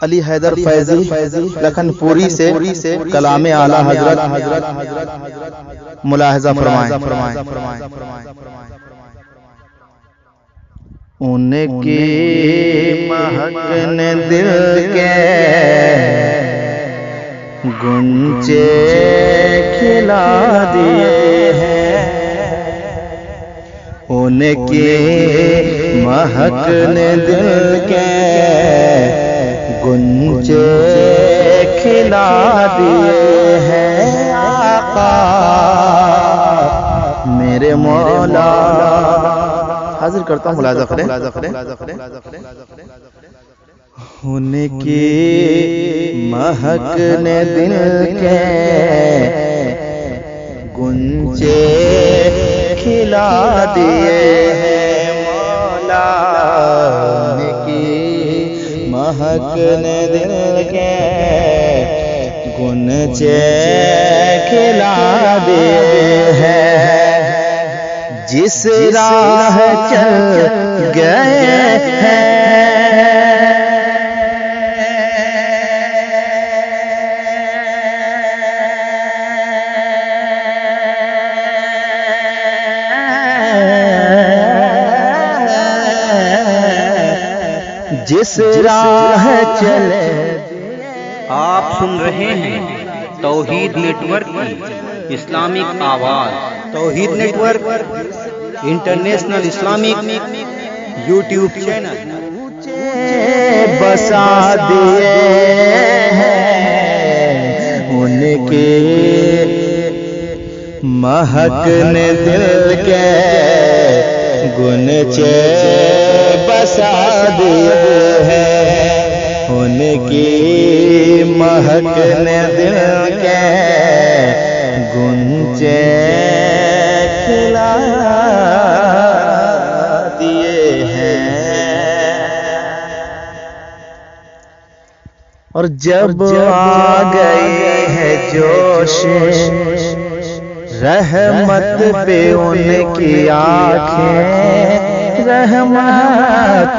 علی حیدر فیضی لکھن پوری سے کلام اعلی حضرت ملاحظہ فرمائیں۔ ان کی مہک نے دل کے گنچے کھلا دیے ہیں، ان کی مہک نے دل کے گنچے کھلا دیے ہیں، آقا میرے مولا۔ حاضر کرتا ہوں، ملاحظہ کریں۔ ان کی مہک نے دل کے گنچے کھلا دیے ہیں مولا، ان کی مہک نے دل کے گنچے کھلا دیے ہیں، جس راہ چل گئے ہیں جس راہ چلے۔ آپ سن رہے ہیں توحید نیٹ ورک کی اسلامک آواز۔ Tawheed network international Islamic YouTube channel بسا دیے ہیں، ان کی مہک نے دل کے گنچے بسا دیے ہیں، ان کی مہک نے دل کے گنچے کھلا دیے ہیں، اور جب آ گئی ہے جوش رحمت پہ ان کی آنکھیں، رحمت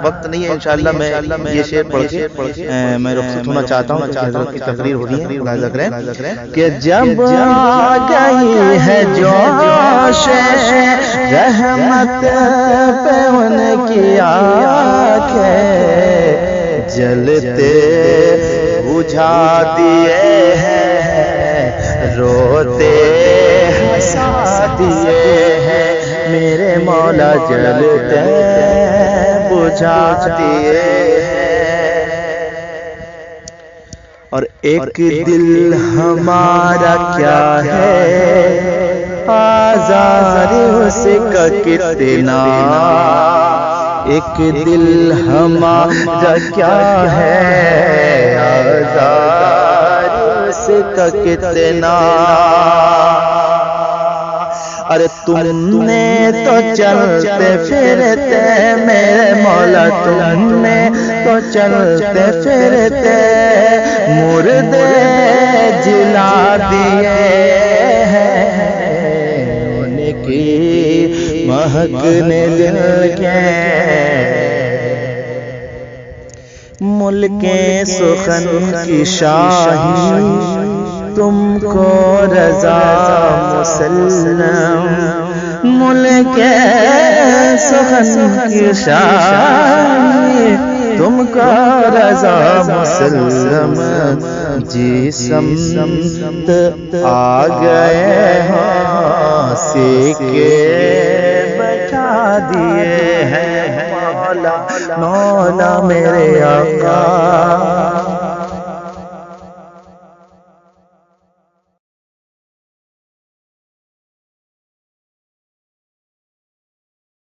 وقت نہیں ہے، انشاءاللہ میں یہ شعر پڑھ کے میں رخصت ہونا چاہتا ہوں، کہ حضرت کی تقریر ہو رہی ہے۔ ملاحظہ کریں کہ جب آ گئی ہے جوش رحمت پہ ان کی آنکھیں، جلتے بجھا دیے ہیں، روتے ہنسا دیے ہیں، میرے مولا جلتے بجھا دیے ہیں، اور ایک دل ہمارا کیا ہے آزار اس کا کتنا، ایک دل ہمارا کیا ہے آزار اس کا کتنا، ارے تم نے تو چلتے پھرتے میرے مولا، تم نے تو چلتے پھرتے مردے جلا دیے ہیں، ان کی مہک نے دل کے ملک سخن کی شاہی تم کو رضا مسلم، ملک سخن کی شاہی تم کو رضا مسلم، جی سمت آ گئے ہاں سیکے بٹھا دیے ہیں مولا، مولا میرے آقا۔